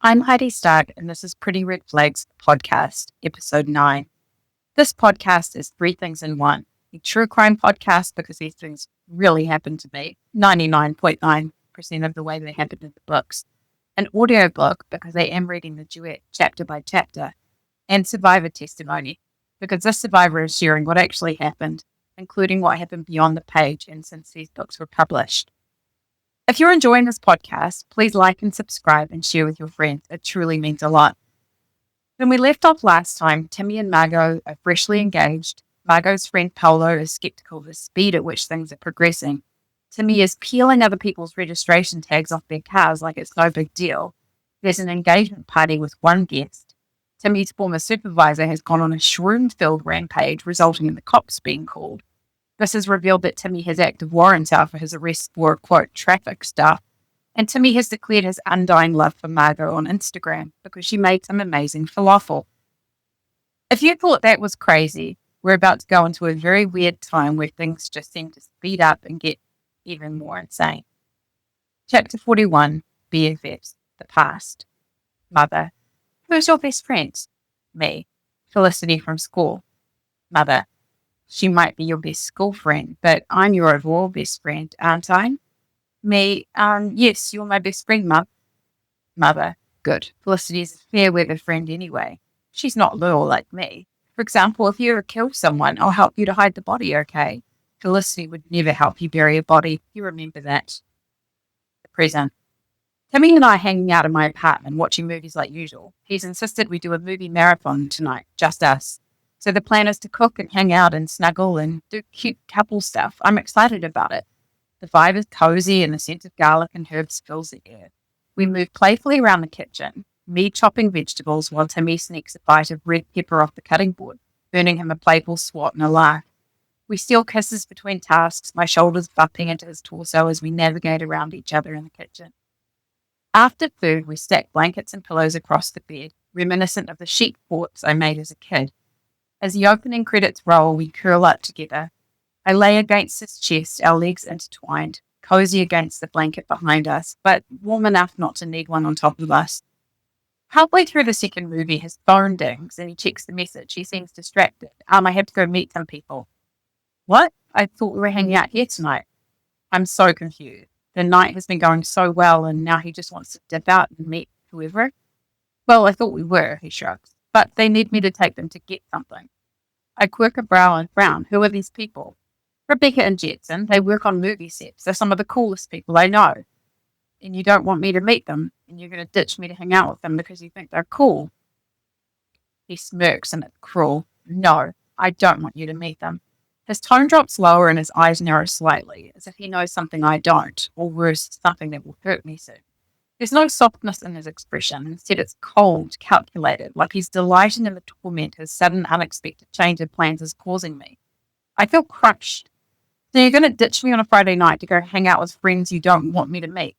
I'm Heidi Stark, and this is Pretty Red Flags Podcast, Episode 9. This podcast is three things in one. A true crime podcast because these things really happen to me, 99.9% of the way they happen in the books. An audiobook because I am reading the duet chapter by chapter. And survivor testimony because this survivor is sharing what actually happened, including what happened beyond the page and since these books were published. If you're enjoying this podcast, please like and subscribe and share with your friends. It truly means a lot. When we left off last time, Timmy and Margot are freshly engaged. Margot's friend Paolo is skeptical of the speed at which things are progressing. Timmy is peeling other people's registration tags off their cars like it's no big deal. There's an engagement party with one guest. Timmy's former supervisor has gone on a shroom-filled rampage, resulting in the cops being called. This has revealed that Timmy has active warrants out for his arrest for, quote, traffic stuff, and Timmy has declared his undying love for Margot on Instagram because she made some amazing falafel. If you thought that was crazy, we're about to go into a very weird time where things just seem to speed up and get even more insane. Chapter 41, BFFs, the past. Mother, who's your best friend? Me, Felicity from school. Mother, she might be your best school friend, but I'm your overall best friend, aren't I? Me, yes, you're my best friend, Mum. Mother, good. Felicity's a fair weather friend anyway. She's not loyal like me. For example, if you ever kill someone, I'll help you to hide the body, okay? Felicity would never help you bury a body. You remember that. The present. Timmy and I are hanging out in my apartment watching movies like usual. He's insisted we do a movie marathon tonight, just us. So the plan is to cook and hang out and snuggle and do cute couple stuff. I'm excited about it. The vibe is cozy and the scent of garlic and herbs fills the air. We move playfully around the kitchen, me chopping vegetables while Timmy sneaks a bite of red pepper off the cutting board, burning him a playful swat and a laugh. We steal kisses between tasks, my shoulders bumping into his torso as we navigate around each other in the kitchen. After food, we stack blankets and pillows across the bed, reminiscent of the sheep forts I made as a kid. As the opening credits roll, we curl up together. I lay against his chest, our legs intertwined, cozy against the blanket behind us, but warm enough not to need one on top of us. Halfway through the second movie, his phone dings and he checks the message. He seems distracted. I have to go meet some people. What? I thought we were hanging out here tonight. I'm so confused. The night has been going so well and now he just wants to dip out and meet whoever. Well, I thought we were, he shrugs, but they need me to take them to get something. I quirk a brow and frown. Who are these people? Rebecca and Jetson. They work on movie sets. They're some of the coolest people I know. And you don't want me to meet them, and you're going to ditch me to hang out with them because you think they're cool. He smirks and it's cruel. No, I don't want you to meet them. His tone drops lower and his eyes narrow slightly, as if he knows something I don't, or worse, something that will hurt me soon. There's no softness in his expression. Instead, it's cold, calculated, like he's delighted in the torment his sudden, unexpected change of plans is causing me. I feel crushed. So you're going to ditch me on a Friday night to go hang out with friends you don't want me to meet?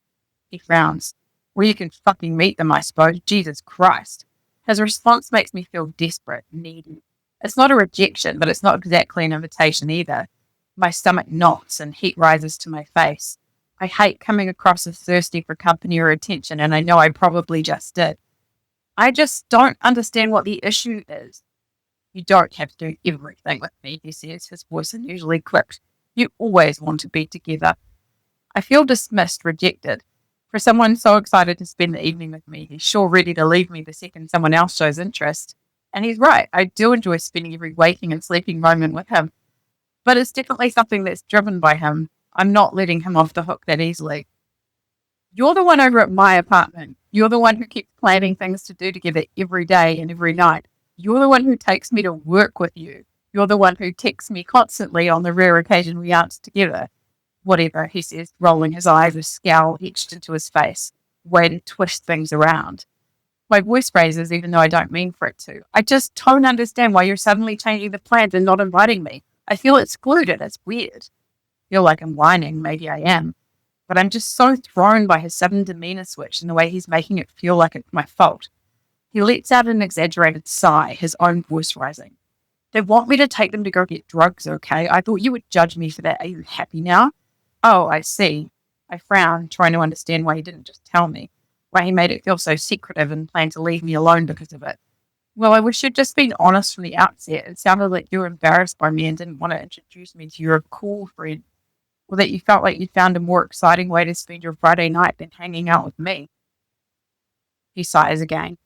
He frowns. Well, you can fucking meet them, I suppose. Jesus Christ. His response makes me feel desperate, needy. It's not a rejection, but it's not exactly an invitation either. My stomach knots and heat rises to my face. I hate coming across as thirsty for company or attention, and I know I probably just did. I just don't understand what the issue is. You don't have to do everything with me, he says, his voice unusually clipped. You always want to be together. I feel dismissed, rejected. For someone so excited to spend the evening with me, he's sure ready to leave me the second someone else shows interest. And he's right, I do enjoy spending every waking and sleeping moment with him. But it's definitely something that's driven by him. I'm not letting him off the hook that easily. You're the one over at my apartment. You're the one who keeps planning things to do together every day and every night. You're the one who takes me to work with you. You're the one who texts me constantly on the rare occasion we aren't together. Whatever, he says, rolling his eyes, a scowl etched into his face. Way to twist things around. My voice raises even though I don't mean for it to. I just don't understand why you're suddenly changing the plans and not inviting me. I feel excluded. It's weird. Feel like I'm whining, maybe I am, but I'm just so thrown by his sudden demeanor switch and the way he's making it feel like it's my fault. He lets out an exaggerated sigh, his own voice rising. They want me to take them to go get drugs, okay? I thought you would judge me for that. Are you happy now? Oh, I see. I frown, trying to understand why he didn't just tell me. why he made it feel so secretive and planned to leave me alone because of it. Well, I wish you'd just been honest from the outset. It sounded like you were embarrassed by me and didn't want to introduce me to your cool friend, or that you felt like you'd found a more exciting way to spend your Friday night than hanging out with me. He sighs again.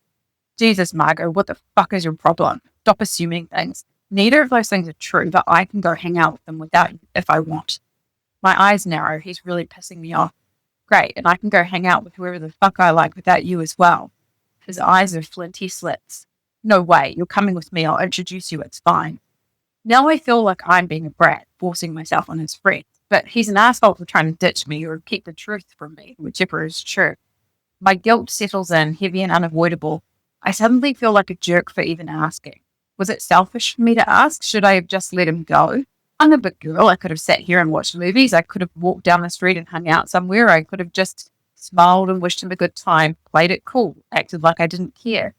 Jesus, Margot, what the fuck is your problem? Stop assuming things. Neither of those things are true, but I can go hang out with them without you if I want. My eyes narrow. He's really pissing me off. Great, and I can go hang out with whoever the fuck I like without you as well. His eyes are flinty slits. No way, you're coming with me, I'll introduce you, it's fine. Now I feel like I'm being a brat, forcing myself on his friend, but he's an asshole for trying to ditch me or keep the truth from me, whichever is true. My guilt settles in, heavy and unavoidable. I suddenly feel like a jerk for even asking. Was it selfish for me to ask? Should I have just let him go? I'm a big girl. I could have sat here and watched movies. I could have walked down the street and hung out somewhere. I could have just smiled and wished him a good time, played it cool, acted like I didn't care.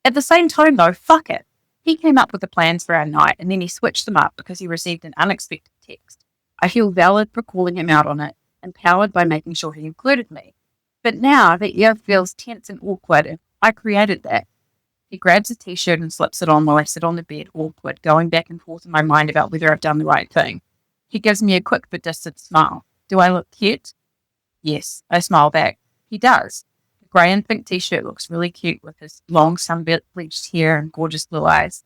At the same time, though, fuck it. He came up with the plans for our night and then he switched them up because he received an unexpected text. I feel valid for calling him out on it, empowered by making sure he included me. But now the air feels tense and awkward, and I created that. He grabs a t-shirt and slips it on while I sit on the bed, awkward, going back and forth in my mind about whether I've done the right thing. He gives me a quick but distant smile. Do I look cute? Yes, I smile back. He does. The grey and pink t-shirt looks really cute with his long sun-bleached hair and gorgeous blue eyes.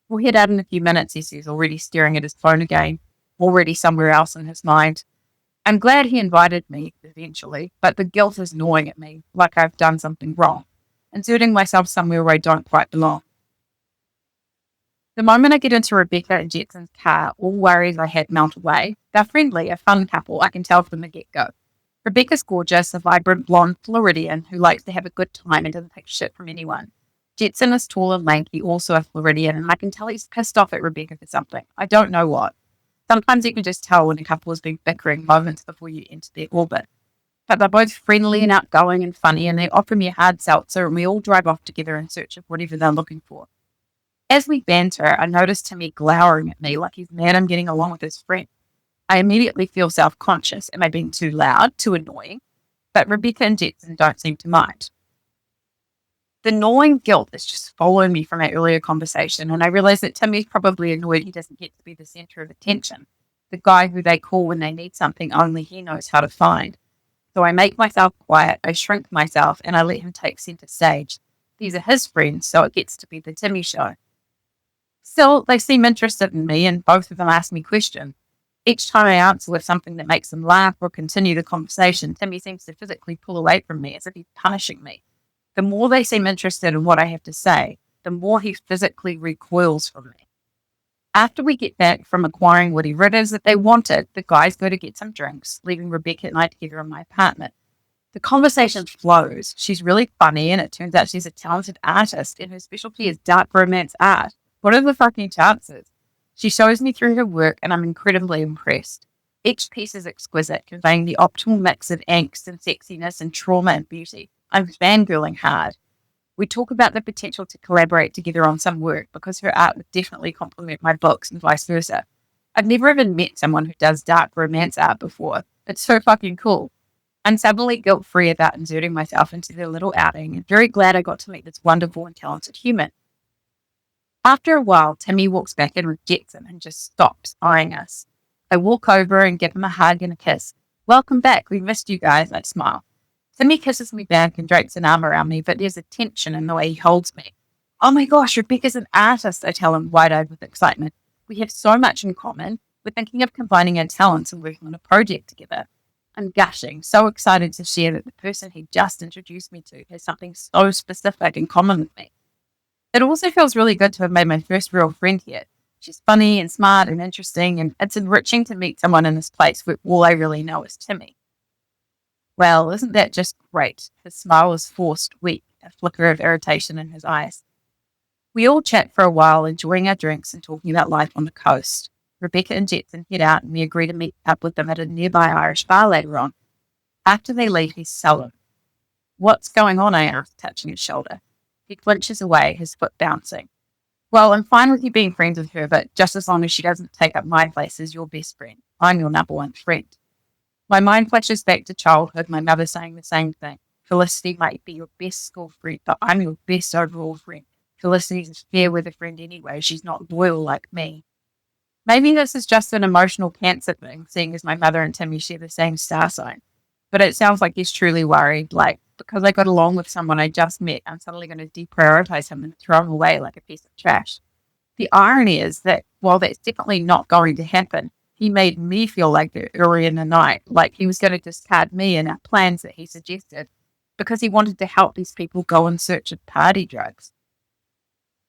We'll head out in a few minutes, he says, already staring at his phone again, already somewhere else in his mind. I'm glad he invited me, eventually, but the guilt is gnawing at me, like I've done something wrong, inserting myself somewhere where I don't quite belong. The moment I get into Rebecca and Jetson's car, all worries I had melt away. They're friendly, a fun couple, I can tell from the get-go. Rebecca's gorgeous, a vibrant blonde Floridian who likes to have a good time and doesn't take shit from anyone. Jetson is tall and lanky, also a Floridian, and I can tell he's pissed off at Rebecca for something. I don't know what. Sometimes you can just tell when a couple has been bickering moments before you enter their orbit. But they're both friendly and outgoing and funny, and they offer me a hard seltzer, and we all drive off together in search of whatever they're looking for. As we banter, I notice Timmy glowering at me like he's mad I'm getting along with his friend. I immediately feel self-conscious. Am I being too loud, too annoying? But Rebecca and Jetson don't seem to mind. The gnawing guilt is just following me from our earlier conversation, and I realize that Timmy's probably annoyed he doesn't get to be the centre of attention, the guy who they call when they need something only he knows how to find. So I make myself quiet, I shrink myself, and I let him take centre stage. These are his friends, so it gets to be the Timmy show. Still, they seem interested in me, and both of them ask me questions. Each time I answer with something that makes them laugh or continue the conversation, Timmy seems to physically pull away from me as if he's punishing me. The more they seem interested in what I have to say, the more he physically recoils from me. After we get back from acquiring whatever it is that they wanted, the guys go to get some drinks, leaving Rebecca and I together in my apartment. The conversation flows. She's really funny, and it turns out she's a talented artist, and her specialty is dark romance art. What are the fucking chances? She shows me through her work, and I'm incredibly impressed. Each piece is exquisite, conveying the optimal mix of angst and sexiness and trauma and beauty. I'm fangirling hard. We talk about the potential to collaborate together on some work because her art would definitely complement my books and vice versa. I've never even met someone who does dark romance art before. It's so fucking cool. I'm suddenly guilt-free about inserting myself into their little outing and very glad I got to meet this wonderful and talented human. After a while, Timmy walks back and rejects him and just stops eyeing us. I walk over and give him a hug and a kiss. Welcome back. We missed you guys. I smile. Timmy kisses me back and drapes an arm around me, but there's a tension in the way he holds me. Oh my gosh, Rebecca's an artist, I tell him, wide-eyed with excitement. We have so much in common. We're thinking of combining our talents and working on a project together. I'm gushing, so excited to share that the person he just introduced me to has something so specific in common with me. It also feels really good to have made my first real friend here. She's funny and smart and interesting, and it's enriching to meet someone in this place where all I really know is Timmy. Well, isn't that just great? His smile is forced, weak, a flicker of irritation in his eyes. We all chat for a while, enjoying our drinks and talking about life on the coast. Rebecca and Jetson head out and we agree to meet up with them at a nearby Irish bar later on. After they leave, he's sullen. What's going on? I ask, touching his shoulder. He flinches away, his foot bouncing. Well, I'm fine with you being friends with her, but just as long as she doesn't take up my place as your best friend. I'm your number one friend. My mind flashes back to childhood, my mother saying the same thing. Felicity might be your best school friend, but I'm your best overall friend. Felicity's a fair weather friend anyway. She's not loyal like me. Maybe this is just an emotional cancer thing, seeing as my mother and Timmy share the same star sign. But it sounds like he's truly worried, like, because I got along with someone I just met, I'm suddenly going to deprioritize him and throw him away like a piece of trash. The irony is that while that's definitely not going to happen, he made me feel like it early in the night, like he was going to discard me and our plans that he suggested because he wanted to help these people go in search of party drugs.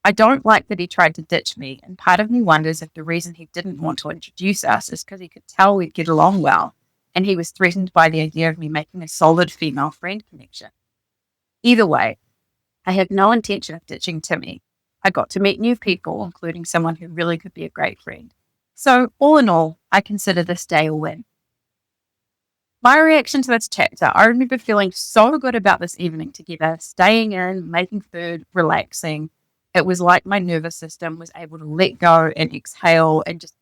I don't like that he tried to ditch me, and part of me wonders if the reason he didn't want to introduce us is because he could tell we'd get along well, and he was threatened by the idea of me making a solid female friend connection. Either way, I had no intention of ditching Timmy. I got to meet new people, including someone who really could be a great friend. So, all in all, I consider this day a win. My reaction to this chapter, I remember feeling so good about this evening together, staying in, making food, relaxing. It was like my nervous system was able to let go and exhale and just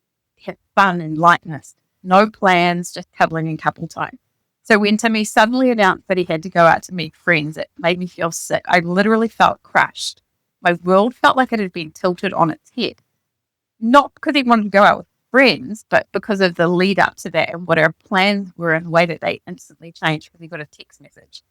have fun and lightness. No plans, just cuddling and couple time. So when Timmy suddenly announced that he had to go out to meet friends, it made me feel sick. I literally felt crushed. My world felt like it had been tilted on its head. Not because he wanted to go out with friends, but because of the lead up to that and what our plans were in a way that they instantly changed because he got a text message.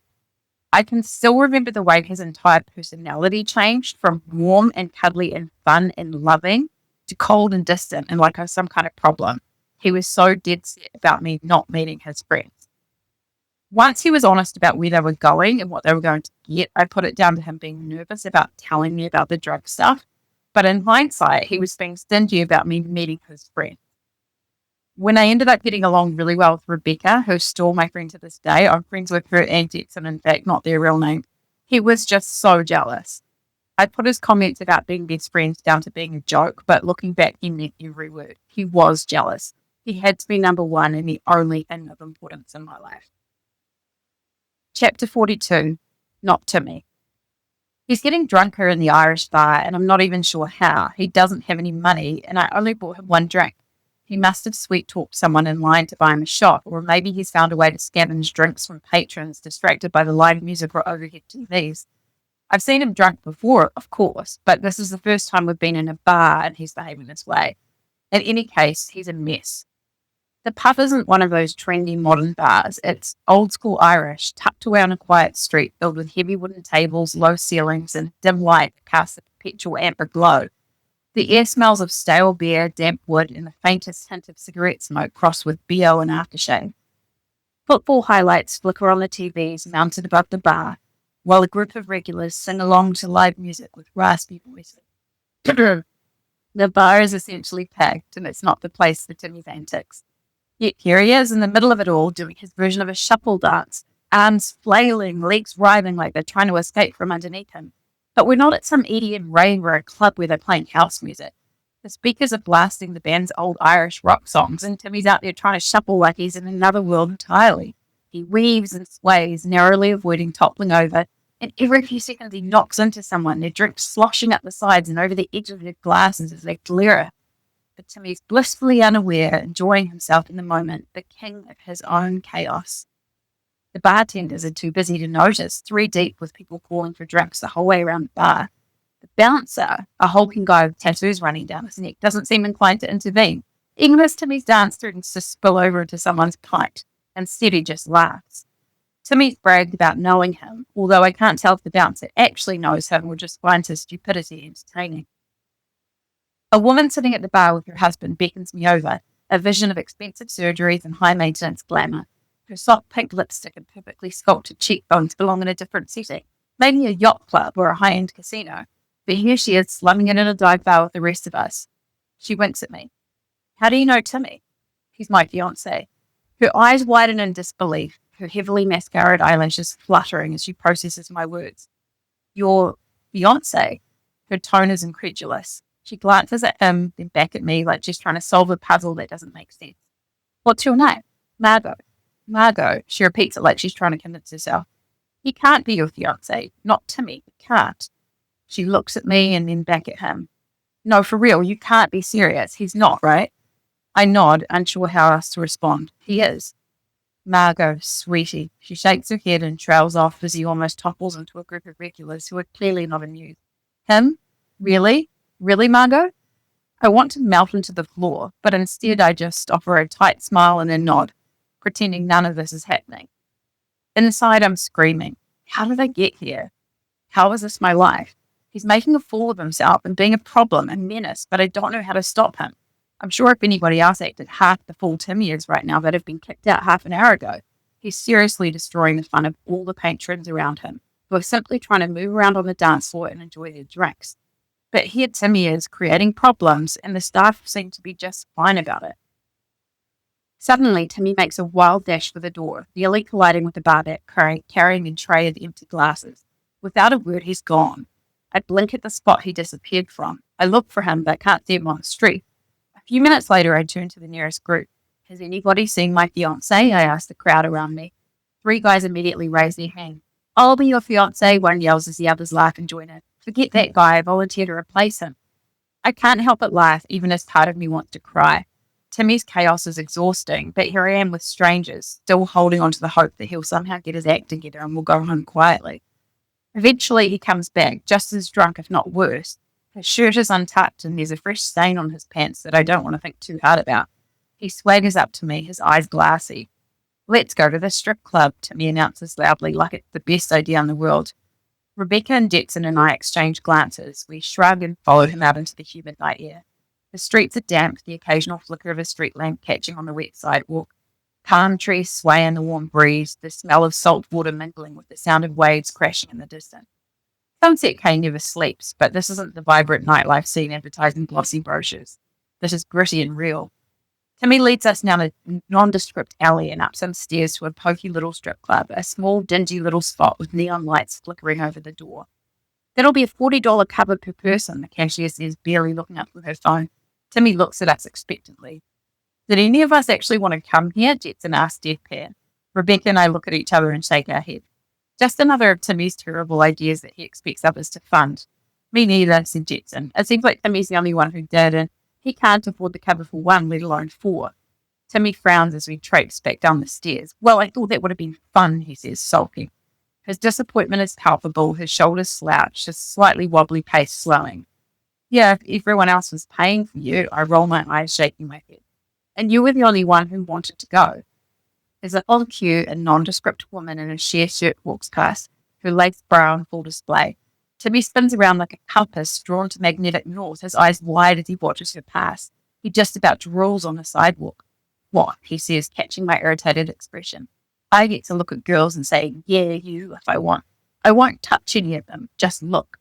I can still remember the way his entire personality changed from warm and cuddly and fun and loving to cold and distant and like I was some kind of problem. He was so dead set about me not meeting his friends. Once he was honest about where they were going and what they were going to get, I put it down to him being nervous about telling me about the drug stuff. But in hindsight, he was being stingy about me meeting his friends. When I ended up getting along really well with Rebecca, who's still my friend to this day, I'm friends with her and Jetson, in fact, not their real name, he was just so jealous. I put his comments about being best friends down to being a joke, but looking back, he meant every word. He was jealous. He had to be number one and the only thing of importance in my life. Chapter 42, Not Timmy. He's getting drunker in the Irish bar, and I'm not even sure how. He doesn't have any money, and I only bought him one drink. He must have sweet-talked someone in line to buy him a shot, or maybe he's found a way to scavenge drinks from patrons distracted by the live music or overhead TVs. I've seen him drunk before, of course, but this is the first time we've been in a bar and he's behaving this way. In any case, he's a mess. The pub isn't one of those trendy modern bars. It's old-school Irish, tucked away on a quiet street filled with heavy wooden tables, low ceilings, and dim light that casts a perpetual amber glow. The air smells of stale beer, damp wood, and the faintest hint of cigarette smoke crossed with BO and aftershave. Football highlights flicker on the TVs mounted above the bar, while a group of regulars sing along to live music with raspy voices. The bar is essentially packed, and it's not the place for Timmy's antics. Yet here he is in the middle of it all, doing his version of a shuffle dance, arms flailing, legs writhing like they're trying to escape from underneath him. But we're not at some EDM rave or a club where they're playing house music. The speakers are blasting the band's old Irish rock songs, and Timmy's out there trying to shuffle like he's in another world entirely. He weaves and sways, narrowly avoiding toppling over, and every few seconds he knocks into someone, their drinks sloshing up the sides and over the edge of their glasses as they glare. But Timmy's blissfully unaware, enjoying himself in the moment, the king of his own chaos. The bartenders are too busy to notice, 3 deep with people calling for drinks the whole way around the bar. The bouncer, a hulking guy with tattoos running down his neck, doesn't seem inclined to intervene. Even as Timmy's dance threatens to spill over into someone's pint. Instead, he just laughs. Timmy's bragged about knowing him, although I can't tell if the bouncer actually knows him or just finds his stupidity entertaining. A woman sitting at the bar with her husband beckons me over, a vision of expensive surgeries and high-maintenance glamour. Her soft pink lipstick and perfectly sculpted cheekbones belong in a different setting, maybe a yacht club or a high-end casino. But here she is, slumming it in a dive bar with the rest of us. She winks at me. How do you know Timmy? He's my fiancé. Her eyes widen in disbelief, her heavily mascaraed eyelashes fluttering as she processes my words. Your fiancé? Her tone is incredulous. She glances at him, then back at me like she's trying to solve a puzzle that doesn't make sense. What's your name? Margot. Margot. She repeats it like she's trying to convince herself. He can't be your fiancé. Not Timmy. He can't. She looks at me and then back at him. No, for real, you can't be serious. He's not, right? I nod, unsure how else to respond. He is. Margot, sweetie. She shakes her head and trails off as he almost topples into a group of regulars who are clearly not amused. Him? Really? Really, Margot? I want to melt into the floor, but instead I just offer a tight smile and a nod, pretending none of this is happening. Inside, I'm screaming. How did I get here? How is this my life? He's making a fool of himself and being a problem, a menace, but I don't know how to stop him. I'm sure if anybody else acted half the fool Timmy is right now, they'd have been kicked out half an hour ago. He's seriously destroying the fun of all the patrons around him, who are simply trying to move around on the dance floor and enjoy their drinks. But here Timmy is creating problems, and the staff seem to be just fine about it. Suddenly, Timmy makes a wild dash for the door, nearly colliding with the barback carrying a tray of empty glasses. Without a word, he's gone. I blink at the spot he disappeared from. I look for him, but can't see him on the street. A few minutes later, I turn to the nearest group. Has anybody seen my fiancé? I ask the crowd around me. 3 guys immediately raise their hand. I'll be your fiancé, one yells as the others laugh and join in. Forget that guy, I volunteer to replace him. I can't help but laugh, even as part of me wants to cry. Timmy's chaos is exhausting, but here I am with strangers, still holding on to the hope that he'll somehow get his act together and we'll go home quietly. Eventually he comes back, just as drunk, if not worse. His shirt is untucked and there's a fresh stain on his pants that I don't want to think too hard about. He swaggers up to me, his eyes glassy. Let's go to the strip club, Timmy announces loudly, like it's the best idea in the world. Rebecca and Jetson and I exchange glances. We shrug and follow him out into the humid night air. The streets are damp, the occasional flicker of a street lamp catching on the wet sidewalk. Palm trees sway in the warm breeze, the smell of salt water mingling with the sound of waves crashing in the distance. Sunset K never sleeps, but this isn't the vibrant nightlife scene advertised in glossy brochures. This is gritty and real. Timmy leads us down a nondescript alley and up some stairs to a poky little strip club, a small, dingy little spot with neon lights flickering over the door. That'll be a $40 cover per person, the cashier says, barely looking up from her phone. Timmy looks at us expectantly. Did any of us actually want to come here? Jetson asks deadpan. Rebecca and I look at each other and shake our head. Just another of Timmy's terrible ideas that he expects others to fund. Me neither, said Jetson. It seems like Timmy's the only one who did, and he can't afford the cover for 1, let alone 4. Timmy frowns as we traipse back down the stairs. Well, I thought that would have been fun, he says, sulking. His disappointment is palpable, his shoulders slouched, his slightly wobbly pace slowing. Yeah, if everyone else was paying for you, I roll my eyes, shaking my head. And you were the only one who wanted to go. As on cue, a nondescript woman in a sheer shirt walks past, her lace bra on full display. Timmy spins around like a compass drawn to magnetic north, his eyes wide as he watches her pass. He just about drools on the sidewalk. What? He says, catching my irritated expression. I get to look at girls and say, yeah, you, if I want. I won't touch any of them, just look.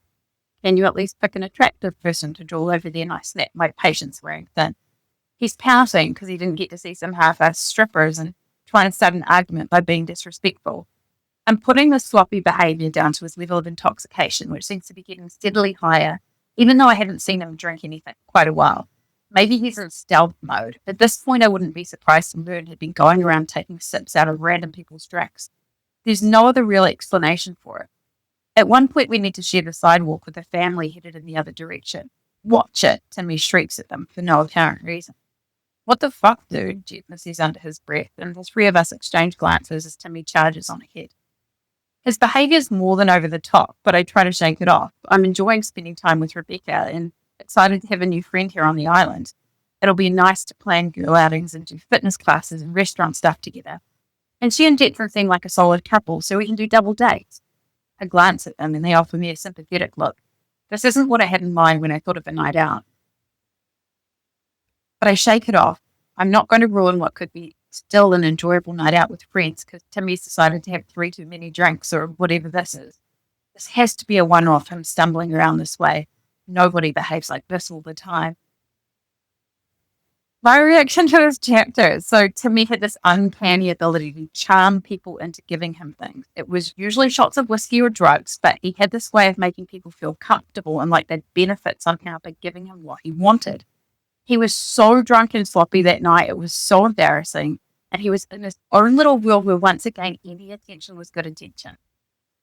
Can you at least pick an attractive person to drool over there? And I snap, my patience wearing thin. He's pouting because he didn't get to see some half-assed strippers and trying to start an argument by being disrespectful. I'm putting the sloppy behaviour down to his level of intoxication, which seems to be getting steadily higher, even though I haven't seen him drink anything for quite a while. Maybe he's in stealth mode. At this point, I wouldn't be surprised to learn he'd been going around taking sips out of random people's drinks. There's no other real explanation for it. At one point, we need to share the sidewalk with a family headed in the other direction. Watch it, Timmy shrieks at them for no apparent reason. What the fuck, dude? Jetson says under his breath, and the 3 of us exchange glances as Timmy charges on ahead. His behaviour's more than over the top, but I try to shake it off. I'm enjoying spending time with Rebecca and excited to have a new friend here on the island. It'll be nice to plan girl outings and do fitness classes and restaurant stuff together. And she and Jetson seem like a solid couple, so we can do double dates. I glance at them and they offer me a sympathetic look. This isn't what I had in mind when I thought of a night out. But I shake it off. I'm not going to ruin what could be still an enjoyable night out with friends because Timmy's decided to have 3 too many drinks or whatever this is. This has to be a one-off, him stumbling around this way. Nobody behaves like this all the time. My reaction to this chapter. So Timmy had this uncanny ability to charm people into giving him things. It was usually shots of whiskey or drugs, but he had this way of making people feel comfortable and like they'd benefit somehow by giving him what he wanted. He was so drunk and sloppy that night, it was so embarrassing, and he was in his own little world where once again any attention was good attention.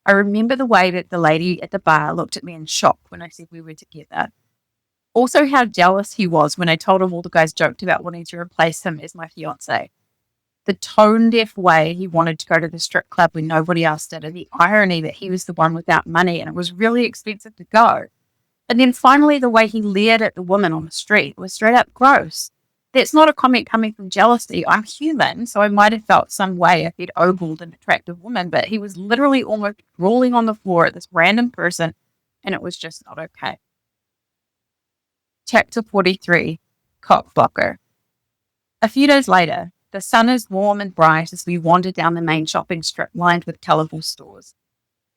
I remember the way that the lady at the bar looked at me in shock when I said we were together. Also how jealous he was when I told him all the guys joked about wanting to replace him as my fiancé. The tone-deaf way he wanted to go to the strip club when nobody else did, and the irony that he was the one without money and it was really expensive to go. And then finally, the way he leered at the woman on the street was straight up gross. That's not a comment coming from jealousy. I'm human, so I might have felt some way if he'd ogled an attractive woman, but he was literally almost rolling on the floor at this random person, and it was just not okay. Chapter 43, Cockblocker. A few days later, the sun is warm and bright as we wander down the main shopping strip lined with colourful stores.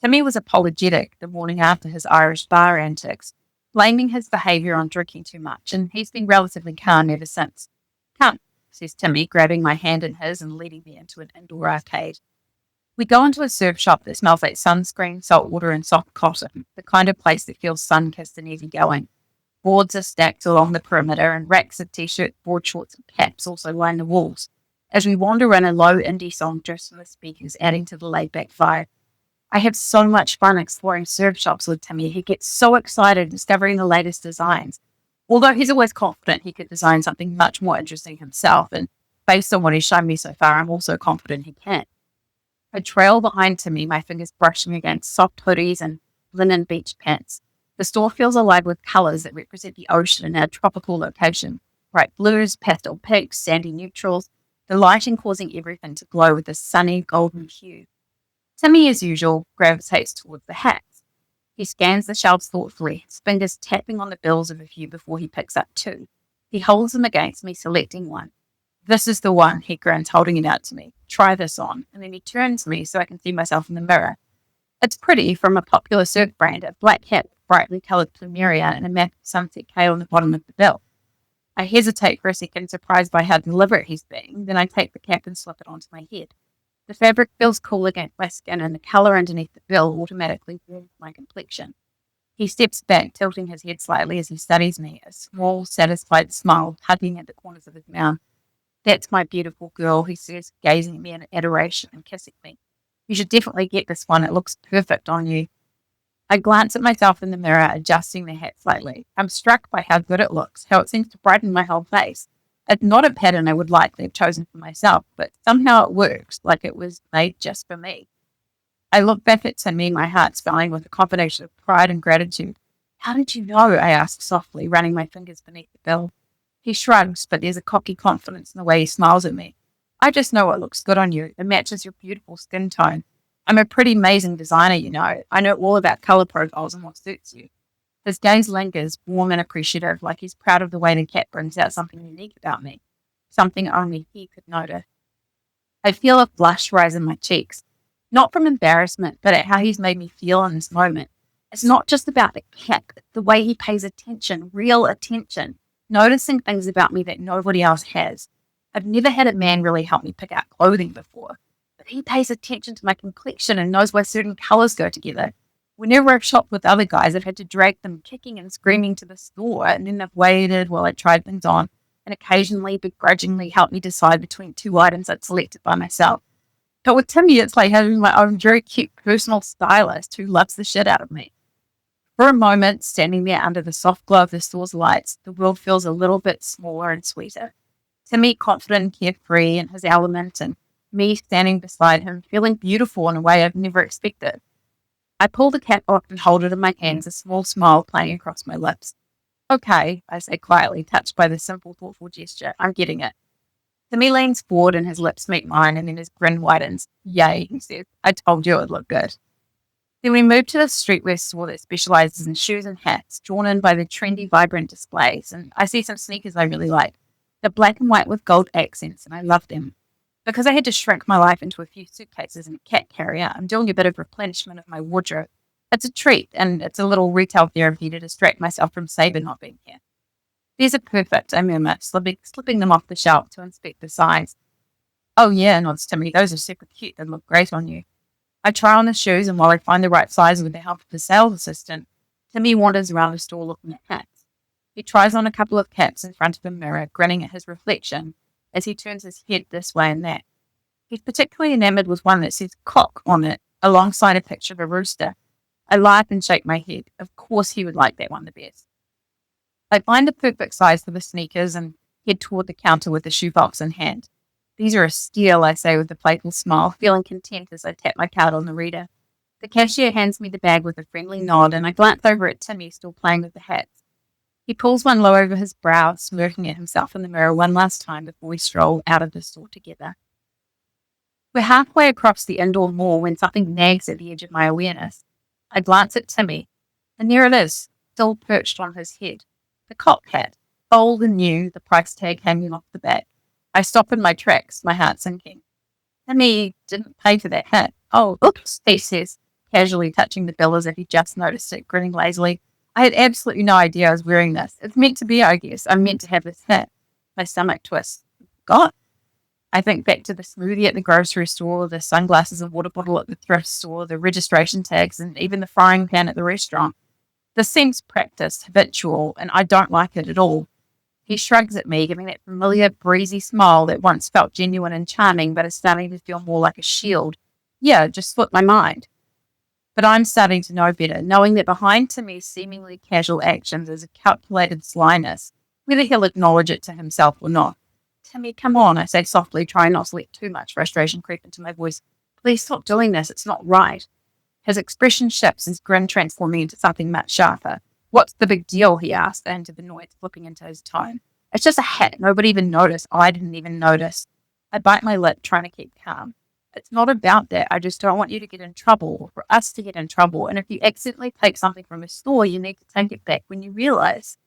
Timmy was apologetic the morning after his Irish bar antics, blaming his behaviour on drinking too much, and he's been relatively calm ever since. Come, says Timmy, grabbing my hand in his and leading me into an indoor arcade. We go into a surf shop that smells like sunscreen, salt water, and soft cotton, the kind of place that feels sun-kissed and easygoing. Boards are stacked along the perimeter, and racks of t-shirts, board shorts, and caps also line the walls, as we wander in a low indie song just from the speakers, adding to the laid-back vibe. I have so much fun exploring surf shops with Timmy. He gets so excited discovering the latest designs. Although he's always confident he could design something much more interesting himself, and based on what he's shown me so far, I'm also confident he can. I trail behind Timmy, my fingers brushing against soft hoodies and linen beach pants. The store feels alive with colours that represent the ocean in a tropical location. Bright blues, pastel pinks, sandy neutrals, the lighting causing everything to glow with a sunny golden hue. Timmy, as usual, gravitates towards the hats. He scans the shelves thoughtfully, his fingers tapping on the bills of a few before he picks up two. He holds them against me, selecting one. This is the one, he grins, holding it out to me. Try this on. And then he turns to me so I can see myself in the mirror. It's pretty, from a popular surf brand, a black hat with brightly coloured plumeria and a map of Sunset Cay on the bottom of the bill. I hesitate for a second, surprised by how deliberate he's being. Then I take the cap and slip it onto my head. The fabric feels cool against my skin, and the colour underneath the bill automatically warms my complexion. He steps back, tilting his head slightly as he studies me, a small, satisfied smile tugging at the corners of his mouth. That's my beautiful girl, he says, gazing at me in adoration and kissing me. You should definitely get this one. It looks perfect on you. I glance at myself in the mirror, adjusting the hat slightly. I'm struck by how good it looks, how it seems to brighten my whole face. It's not a pattern I would likely have chosen for myself, but somehow it works, like it was made just for me. I look back at Timmy, my heart swelling with a combination of pride and gratitude. How did you know? I ask softly, running my fingers beneath the bill. He shrugs, but there's a cocky confidence in the way he smiles at me. I just know what looks good on you. It matches your beautiful skin tone. I'm a pretty amazing designer, you know. I know all about colour profiles and what suits you. His gaze lingers, warm and appreciative, like he's proud of the way the cat brings out something unique about me, something only he could notice. I feel a blush rise in my cheeks, not from embarrassment, but at how he's made me feel in this moment. It's not just about the cat, it's the way he pays attention, real attention, noticing things about me that nobody else has. I've never had a man really help me pick out clothing before, but he pays attention to my complexion and knows why certain colours go together. Whenever I've shopped with other guys, I've had to drag them kicking and screaming to the store, and then they've waited while I tried things on, and occasionally begrudgingly helped me decide between two items I'd selected by myself. But with Timmy, it's like having my own very cute personal stylist who loves the shit out of me. For a moment, standing there under the soft glow of the store's lights, the world feels a little bit smaller and sweeter. Timmy confident and carefree in his element, and me standing beside him, feeling beautiful in a way I've never expected. I pull the cap off and hold it in my hands, a small smile playing across my lips. Okay, I say quietly, touched by the simple, thoughtful gesture. I'm getting it. Timmy leans forward and his lips meet mine, and then his grin widens. Yay, he says. I told you it would look good. Then we move to the streetwear store that specializes in shoes and hats, drawn in by the trendy, vibrant displays, and I see some sneakers I really like. They're black and white with gold accents, and I love them. Because I had to shrink my life into a few suitcases and a cat carrier, I'm doing a bit of replenishment of my wardrobe. It's a treat, and it's a little retail therapy to distract myself from Sabre not being here. These are perfect, I murmur, slipping them off the shelf to inspect the size. Oh yeah, nods Timmy, those are super cute, they look great on you. I try on the shoes, and while I find the right size with the help of the sales assistant, Timmy wanders around the store looking at hats. He tries on a couple of caps in front of a mirror, grinning at his reflection as he turns his head this way and that. He's particularly enamored with one that says cock on it, alongside a picture of a rooster. I laugh and shake my head. Of course he would like that one the best. I find the perfect size for the sneakers and head toward the counter with the shoebox in hand. These are a steal, I say with a playful smile, feeling content as I tap my card on the reader. The cashier hands me the bag with a friendly nod, and I glance over at Timmy, still playing with the hats. He pulls one low over his brow, smirking at himself in the mirror one last time before we stroll out of the store together. We're halfway across the indoor mall when something nags at the edge of my awareness. I glance at Timmy, and there it is, still perched on his head. The cocked hat, old and new, the price tag hanging off the back. I stop in my tracks, my heart sinking. Timmy didn't pay for that hat. Oh, oops, he says, casually touching the bill as if he just noticed it, grinning lazily. I had absolutely no idea I was wearing this. It's meant to be, I guess. I'm meant to have this hat. My stomach twists. God. I think back to the smoothie at the grocery store, the sunglasses and water bottle at the thrift store, the registration tags, and even the frying pan at the restaurant. This seems practiced, habitual, and I don't like it at all. He shrugs at me, giving that familiar, breezy smile that once felt genuine and charming, but is starting to feel more like a shield. Yeah, just slipped my mind. But I'm starting to know better, knowing that behind Timmy's seemingly casual actions is a calculated slyness, whether he'll acknowledge it to himself or not. Timmy, come on, I say softly, trying not to let too much frustration creep into my voice. Please stop doing this, it's not right. His expression shifts, his grin transforming into something much sharper. What's the big deal, he asked, and the annoyance flipping into his tone. It's just a hat, nobody even noticed, I didn't even notice. I bite my lip, trying to keep calm. It's not about that, I just don't want you to get in trouble, or for us to get in trouble, and if you accidentally take something from a store, you need to take it back when you realise.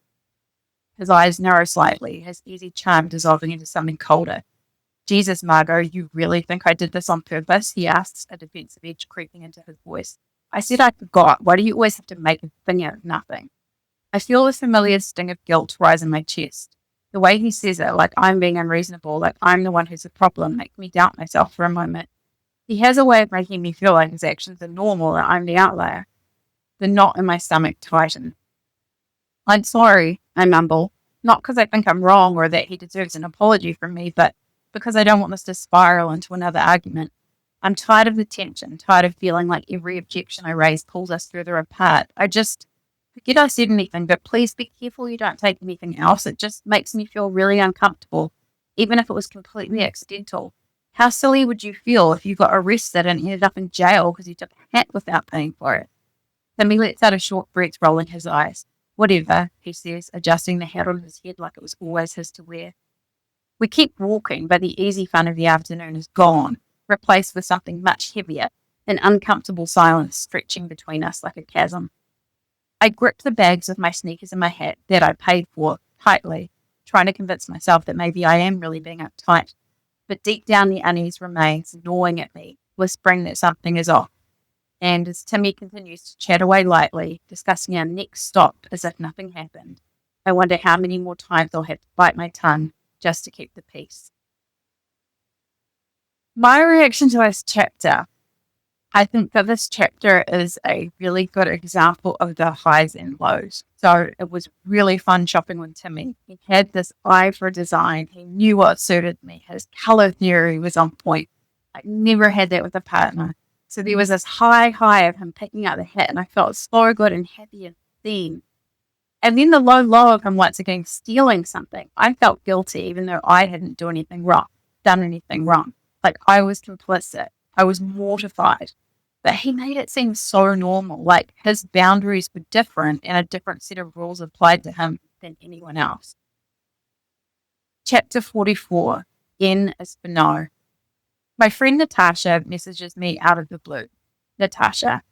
His eyes narrow slightly, his easy charm dissolving into something colder. Jesus, Margot, you really think I did this on purpose? He asks, a defensive edge creeping into his voice. I said I forgot. Why do you always have to make a thing out of nothing? I feel the familiar sting of guilt rise in my chest. The way he says it, like I'm being unreasonable, like I'm the one who's the problem, makes me doubt myself for a moment. He has a way of making me feel like his actions are normal and I'm the outlier. The knot in my stomach tightens. I'm sorry, I mumble, not because I think I'm wrong or that he deserves an apology from me, but because I don't want this to spiral into another argument. I'm tired of the tension, tired of feeling like every objection I raise pulls us further apart. Forget I said anything, but please be careful you don't take anything else. It just makes me feel really uncomfortable, even if it was completely accidental. How silly would you feel if you got arrested and ended up in jail because you took a hat without paying for it? Then he lets out a short breath, rolling his eyes. Whatever, he says, adjusting the hat on his head like it was always his to wear. We keep walking, but the easy fun of the afternoon is gone, replaced with something much heavier, an uncomfortable silence stretching between us like a chasm. I grip the bags of my sneakers and my hat that I paid for tightly, trying to convince myself that maybe I am really being uptight. But deep down the unease remains, gnawing at me, whispering that something is off. And as Timmy continues to chat away lightly, discussing our next stop as if nothing happened, I wonder how many more times I'll have to bite my tongue just to keep the peace. My reaction to this chapter, I think that this chapter is a really good example of the highs and lows. So it was really fun shopping with Timmy. He had this eye for design. He knew what suited me. His color theory was on point. I never had that with a partner. So there was this high of him picking up the hat, and I felt so good and happy and seen. And then the low of him once again stealing something. I felt guilty, even though I hadn't done anything wrong. Like I was complicit. I was mortified. But he made it seem so normal, like his boundaries were different and a different set of rules applied to him than anyone else. Chapter 44, N is for no. My friend Natasha messages me out of the blue. Natasha,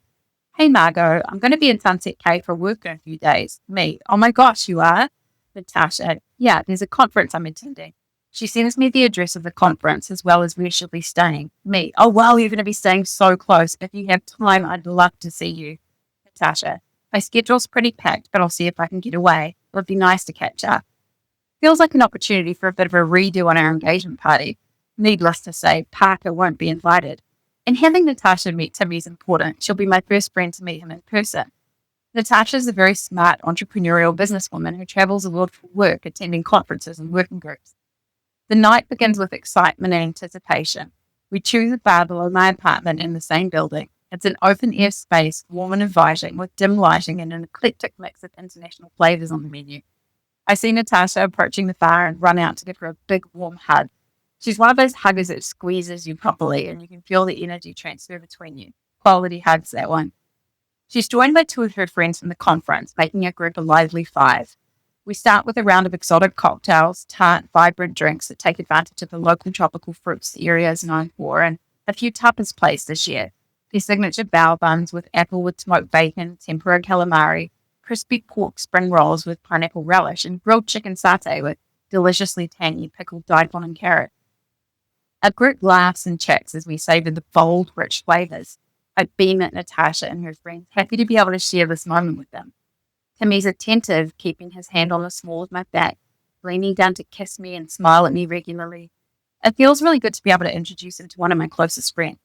hey Margot, I'm going to be in Sunset Cay for work in a few days. Me, oh my gosh, you are? Natasha, yeah, there's a conference I'm attending. She sends me the address of the conference as well as where she'll be staying. Me, oh wow, you're going to be staying so close. If you have time, I'd love to see you. Natasha, my schedule's pretty packed, but I'll see if I can get away. It would be nice to catch up. Feels like an opportunity for a bit of a redo on our engagement party. Needless to say, Parker won't be invited. And having Natasha meet Timmy is important. She'll be my first friend to meet him in person. Natasha's a very smart, entrepreneurial businesswoman who travels the world for work, attending conferences and working groups. The night begins with excitement and anticipation. We choose a bar below my apartment in the same building. It's an open-air space, warm and inviting, with dim lighting and an eclectic mix of international flavours on the menu. I see Natasha approaching the bar and run out to give her a big, warm hug. She's one of those huggers that squeezes you properly and you can feel the energy transfer between you. Quality hugs, that one. She's joined by two of her friends from the conference, making a group a lively five. We start with a round of exotic cocktails, tart, vibrant drinks that take advantage of the local tropical fruits the area is known for, and a few tapas placed this year. Their signature bao buns with apple with smoked bacon, tempura calamari, crispy pork spring rolls with pineapple relish, and grilled chicken satay with deliciously tangy pickled daikon and carrot. Our group laughs and chats as we savor the bold, rich flavors. I beam at Natasha and her friends, happy to be able to share this moment with them. Timmy's attentive, keeping his hand on the small of my back, leaning down to kiss me and smile at me regularly. It feels really good to be able to introduce him to one of my closest friends.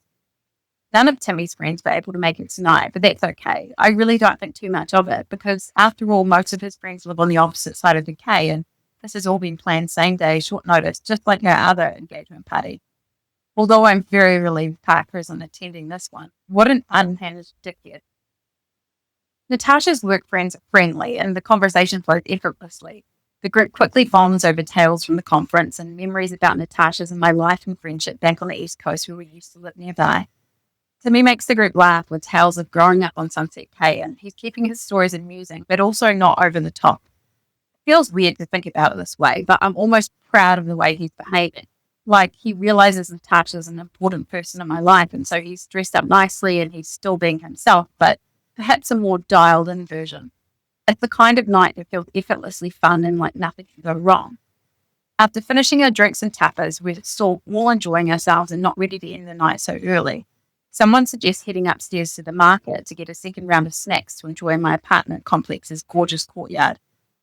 None of Timmy's friends were able to make it tonight, but that's okay. I really don't think too much of it because, after all, most of his friends live on the opposite side of the K, and this has all been planned same day, short notice, just like our other engagement party. Although I'm very relieved Parker isn't attending this one. What an unhinged dickhead. Natasha's work friends are friendly and the conversation flows effortlessly. The group quickly bonds over tales from the conference and memories about Natasha's and my life and friendship back on the East Coast where we used to live nearby. Timmy makes the group laugh with tales of growing up on Sunset K, and he's keeping his stories amusing, but also not over the top. It feels weird to think about it this way, but I'm almost proud of the way he's behaving. Like, he realizes Natasha's an important person in my life, and so he's dressed up nicely and he's still being himself, but perhaps a more dialed-in version. It's the kind of night that feels effortlessly fun and like nothing can go wrong. After finishing our drinks and tapas, we're still all enjoying ourselves and not ready to end the night so early. Someone suggests heading upstairs to the market to get a second round of snacks to enjoy my apartment complex's gorgeous courtyard.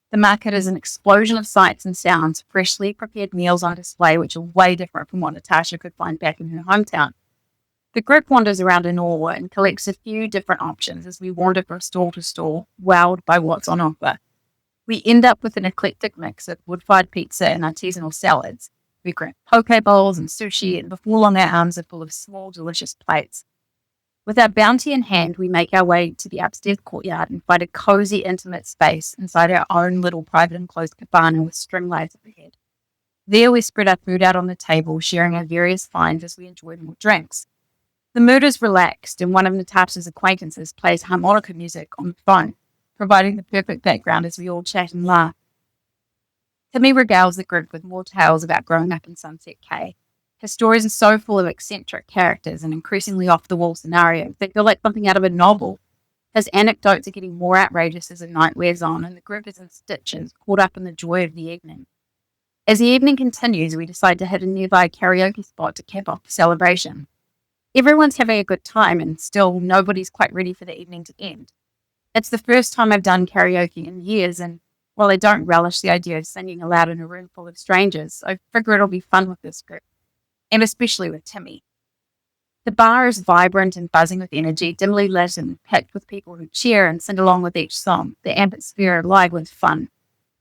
The market is an explosion of sights and sounds, freshly prepared meals on display, which are way different from what Natasha could find back in her hometown. The group wanders around in awe and collects a few different options as we wander from stall to stall, wowed by what's on offer. We end up with an eclectic mix of wood-fired pizza and artisanal salads. We grab poke bowls and sushi, and before long our arms are full of small, delicious plates. With our bounty in hand, we make our way to the upstairs courtyard and find a cozy, intimate space inside our own little private enclosed cabana with string lights overhead. There we spread our food out on the table, sharing our various finds as we enjoy more drinks. The mood is relaxed, and one of Natasha's acquaintances plays harmonica music on the phone, providing the perfect background as we all chat and laugh. Timmy regales the group with more tales about growing up in Sunset K. His stories are so full of eccentric characters and increasingly off-the-wall scenarios that feel like something out of a novel. His anecdotes are getting more outrageous as the night wears on, and the group is in stitches, caught up in the joy of the evening. As the evening continues, we decide to hit a nearby karaoke spot to cap off the celebration. Everyone's having a good time, and still nobody's quite ready for the evening to end. It's the first time I've done karaoke in years, and while I don't relish the idea of singing aloud in a room full of strangers, I figure it'll be fun with this group, and especially with Timmy. The bar is vibrant and buzzing with energy, dimly lit and packed with people who cheer and sing along with each song, the atmosphere alive with fun.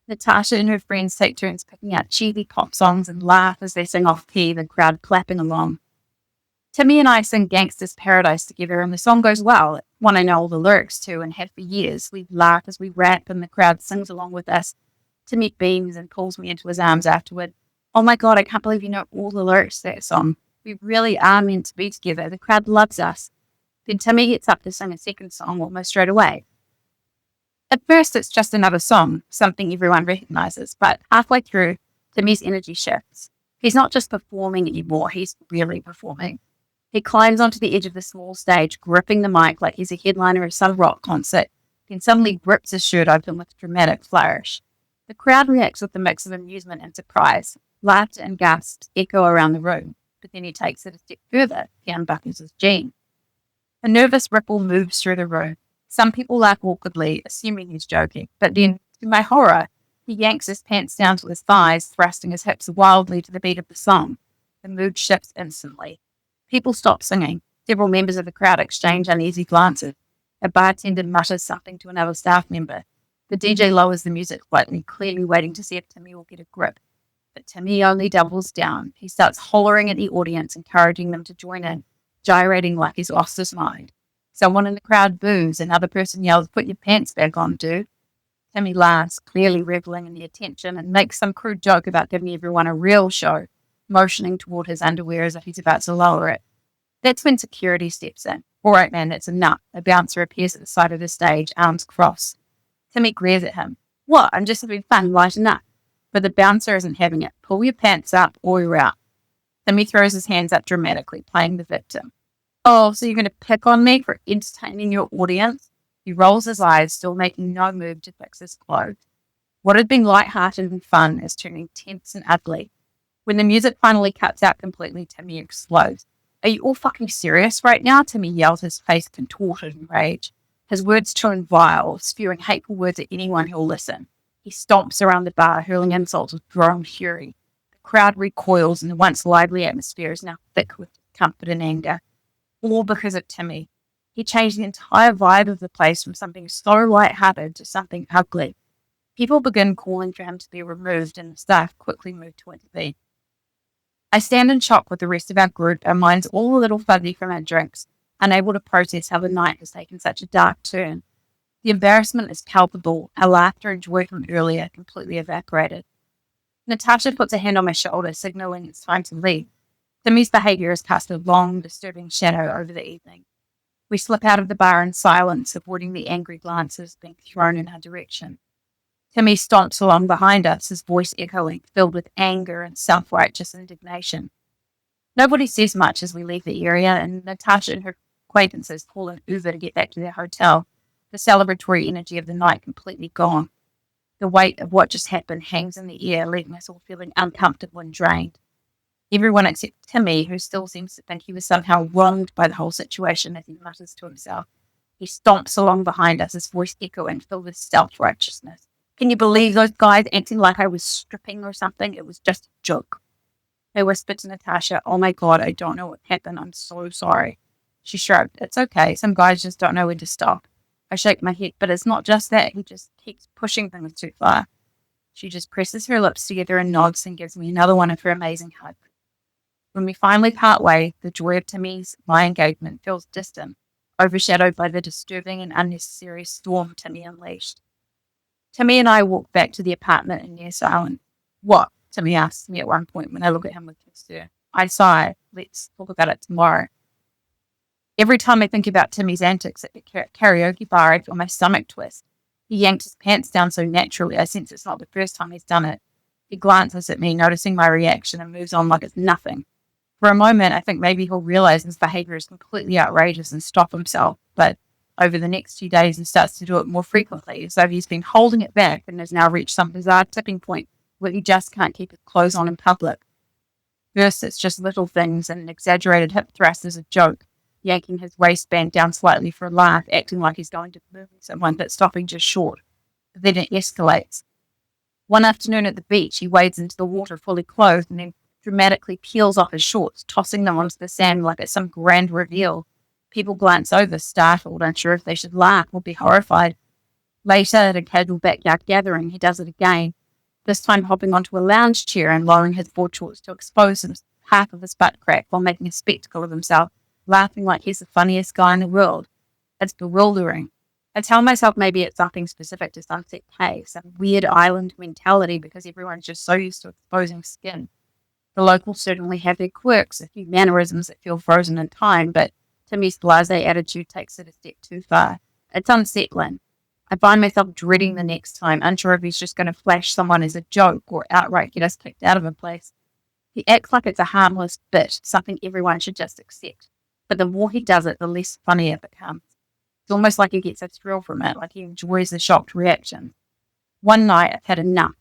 Natasha and her friends take turns picking out cheesy pop songs and laugh as they sing off-key, the crowd clapping along. Timmy and I sing Gangsta's Paradise together, and the song goes well. It's one I know all the lyrics to and have for years. We laugh as we rap, and the crowd sings along with us. Timmy beams and pulls me into his arms afterward. Oh my God, I can't believe you know all the lyrics to that song. We really are meant to be together. The crowd loves us. Then Timmy gets up to sing a second song almost straight away. At first, it's just another song, something everyone recognizes, but halfway through, Timmy's energy shifts. He's not just performing anymore, he's really performing. He climbs onto the edge of the small stage, gripping the mic like he's a headliner of some rock concert, then suddenly rips his shirt open with a dramatic flourish. The crowd reacts with a mix of amusement and surprise. Laughter and gasps echo around the room, but then he takes it a step further. He unbuckles his jean. A nervous ripple moves through the room. Some people laugh awkwardly, assuming he's joking, but then, to my horror, he yanks his pants down to his thighs, thrusting his hips wildly to the beat of the song. The mood shifts instantly. People stop singing. Several members of the crowd exchange uneasy glances. A bartender mutters something to another staff member. The DJ lowers the music slightly, clearly waiting to see if Timmy will get a grip. But Timmy only doubles down. He starts hollering at the audience, encouraging them to join in, gyrating like he's lost his mind. Someone in the crowd boos. Another person yells, "Put your pants back on, dude." Timmy laughs, clearly reveling in the attention, and makes some crude joke about giving everyone a real show. motioning toward his underwear as if he's about to lower it. That's when security steps in. All right, man, that's enough. A bouncer appears at the side of the stage, arms crossed. Timmy glares at him. What? I'm just having fun, lighten up. But the bouncer isn't having it. Pull your pants up or you're out. Timmy throws his hands up dramatically, playing the victim. Oh, so you're going to pick on me for entertaining your audience? He rolls his eyes, still making no move to fix his clothes. What had been light-hearted and fun is turning tense and ugly. When the music finally cuts out completely, Timmy explodes. Are you all fucking serious right now? Timmy yells, his face contorted in rage. His words turn vile, spewing hateful words at anyone who'll listen. He stomps around the bar, hurling insults with growing fury. The crowd recoils, and the once lively atmosphere is now thick with discomfort and anger. All because of Timmy. He changed the entire vibe of the place from something so light-hearted to something ugly. People begin calling for him to be removed, and the staff quickly move to intervene. I stand in shock with the rest of our group, our minds all a little fuzzy from our drinks, unable to process how the night has taken such a dark turn. The embarrassment is palpable, our laughter and joy from earlier completely evaporated. Natasha puts a hand on my shoulder, signaling it's time to leave. Timmy's behaviour has cast a long, disturbing shadow over the evening. We slip out of the bar in silence, avoiding the angry glances being thrown in our direction. Timmy stomps along behind us, his voice echoing, filled with anger and self-righteous indignation. Nobody says much as we leave the area, and Natasha and her acquaintances call an Uber to get back to their hotel, the celebratory energy of the night completely gone. The weight of what just happened hangs in the air, leaving us all feeling uncomfortable and drained. Everyone except Timmy, who still seems to think he was somehow wronged by the whole situation, as he mutters to himself. He stomps along behind us, his voice echoing, filled with self-righteousness. Can you believe those guys acting like I was stripping or something? It was just a joke. I whispered to Natasha, oh my God, I don't know what happened. I'm so sorry. She shrugged. It's okay. Some guys just don't know when to stop. I shake my head, but it's not just that. He just keeps pushing things too far. She just presses her lips together and nods and gives me another one of her amazing hugs. When we finally part way, the joy of my engagement feels distant, overshadowed by the disturbing and unnecessary storm Timmy unleashed. Timmy and I walk back to the apartment in near silence. What? Timmy asks me at one point when I look at him with concern. I sigh. Let's talk about it tomorrow. Every time I think about Timmy's antics at the karaoke bar, I feel my stomach twist. He yanked his pants down so naturally, I sense it's not the first time he's done it. He glances at me, noticing my reaction, and moves on like it's nothing. For a moment, I think maybe he'll realize his behavior is completely outrageous and stop himself, but over the next few days, he starts to do it more frequently, as though he's been holding it back and has now reached some bizarre tipping point where he just can't keep his clothes on in public. First, it's just little things, and an exaggerated hip thrust is a joke, yanking his waistband down slightly for a laugh, acting like he's going to murder someone, but stopping just short. But then it escalates. One afternoon at the beach, he wades into the water fully clothed and then dramatically peels off his shorts, tossing them onto the sand like it's some grand reveal. People glance over, startled, unsure if they should laugh or be horrified. Later, at a casual backyard gathering, he does it again, this time hopping onto a lounge chair and lowering his board shorts to expose half of his butt crack while making a spectacle of himself, laughing like he's the funniest guy in the world. It's bewildering. I tell myself maybe it's something specific to Sunset Cay, some weird island mentality because everyone's just so used to exposing skin. The locals certainly have their quirks, a few mannerisms that feel frozen in time, but Timmy's blasé attitude takes it a step too far. It's unsettling. I find myself dreading the next time, unsure if he's just going to flash someone as a joke or outright get us kicked out of a place. He acts like it's a harmless bit, something everyone should just accept. But the more he does it, the less funny it becomes. It's almost like he gets a thrill from it, like he enjoys the shocked reaction. One night, I've had enough.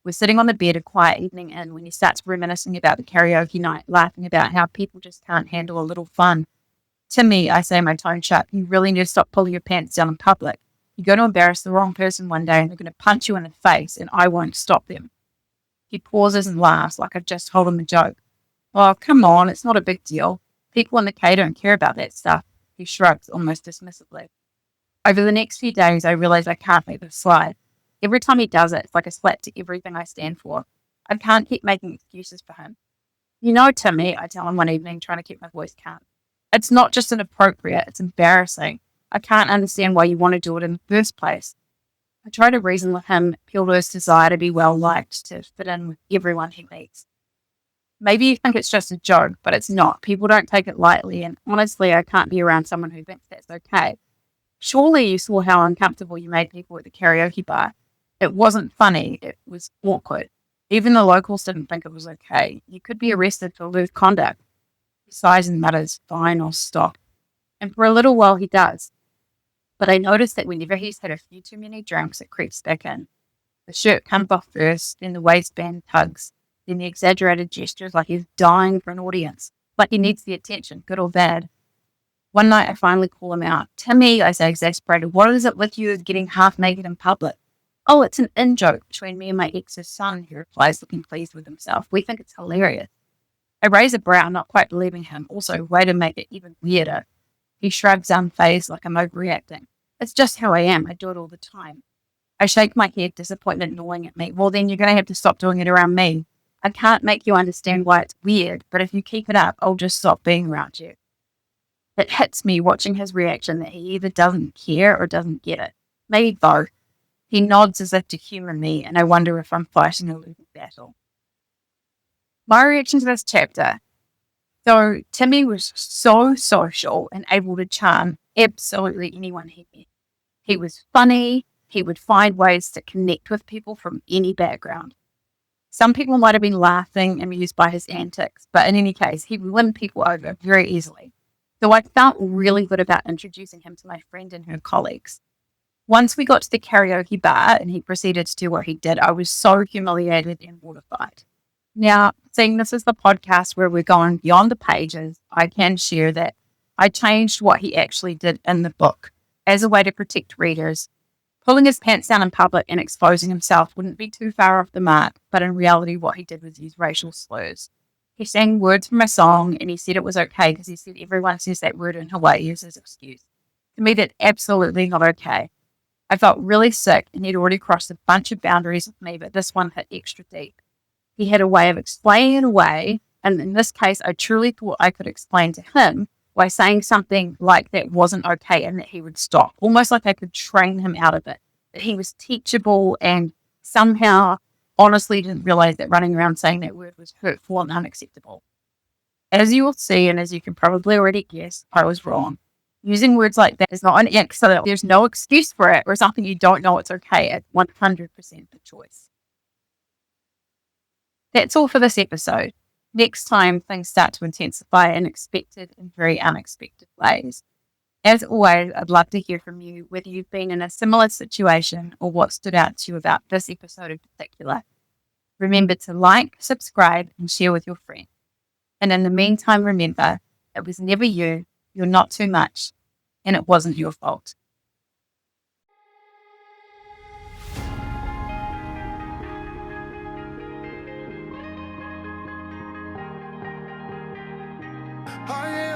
We're sitting on the bed a quiet evening in when he starts reminiscing about the karaoke night, laughing about how people just can't handle a little fun. Timmy, I say, my tone sharp, you really need to stop pulling your pants down in public. You're going to embarrass the wrong person one day and they're going to punch you in the face and I won't stop them. He pauses and laughs like I've just told him a joke. Oh, come on, it's not a big deal. People in the K don't care about that stuff. He shrugs almost dismissively. Over the next few days, I realize I can't let this slide. Every time he does it, it's like a slap to everything I stand for. I can't keep making excuses for him. You know, Timmy, I tell him one evening, trying to keep my voice calm. It's not just inappropriate, it's embarrassing. I can't understand why you want to do it in the first place. I try to reason with him, appeal to his desire to be well-liked, to fit in with everyone he meets. Maybe you think it's just a joke, but it's not. People don't take it lightly. And honestly, I can't be around someone who thinks that's okay. Surely you saw how uncomfortable you made people at the karaoke bar. It wasn't funny. It was awkward. Even the locals didn't think it was okay. You could be arrested for lewd conduct. Besides, and mutters, fine, I'll stop. And for a little while he does. But I noticed that whenever he's had a few too many drinks, it creeps back in. The shirt comes off first, then the waistband tugs, then the exaggerated gestures like he's dying for an audience, like he needs the attention, good or bad. One night I finally call him out. Timmy, I say exasperated, what is it with you getting half naked in public? Oh, it's an in-joke between me and my ex's son, he replies, looking pleased with himself. We think it's hilarious. I raise a brow, not quite believing him. Also, way to make it even weirder. He shrugs unfazed like I'm overreacting. It's just how I am. I do it all the time. I shake my head, disappointed, gnawing at me. Well, then you're going to have to stop doing it around me. I can't make you understand why it's weird, but if you keep it up, I'll just stop being around you. It hits me watching his reaction that he either doesn't care or doesn't get it. Maybe both. He nods as if to humour me, and I wonder if I'm fighting a losing battle. My reaction to this chapter. So Timmy was so social and able to charm absolutely anyone he met. He was funny. He would find ways to connect with people from any background. Some people might have been laughing, amused by his antics, but in any case, he would win people over very easily. So I felt really good about introducing him to my friend and her colleagues. Once we got to the karaoke bar and he proceeded to do what he did, I was so humiliated and mortified. Now, seeing this is the podcast where we're going beyond the pages, I can share that I changed what he actually did in the book as a way to protect readers. Pulling his pants down in public and exposing himself wouldn't be too far off the mark, but in reality what he did was use racial slurs. He sang words from a song and he said it was okay because he said everyone says that word in Hawaii as his excuse. To me, that's absolutely not okay. I felt really sick and he'd already crossed a bunch of boundaries with me, but this one hit extra deep. He had a way of explaining it away, and in this case, I truly thought I could explain to him why saying something like that wasn't okay and that he would stop, almost like I could train him out of it, that he was teachable and somehow honestly didn't realize that running around saying that word was hurtful and unacceptable. As you will see, and as you can probably already guess, I was wrong. Using words like that is not an accident. There's no excuse for it or something you don't know it's okay. It's 100% a choice. That's all for this episode. Next time, things start to intensify in expected and very unexpected ways. As always, I'd love to hear from you, whether you've been in a similar situation or what stood out to you about this episode in particular. Remember to like, subscribe, and share with your friends. And in the meantime, remember, it was never you, you're not too much, and it wasn't your fault. Oh, yeah.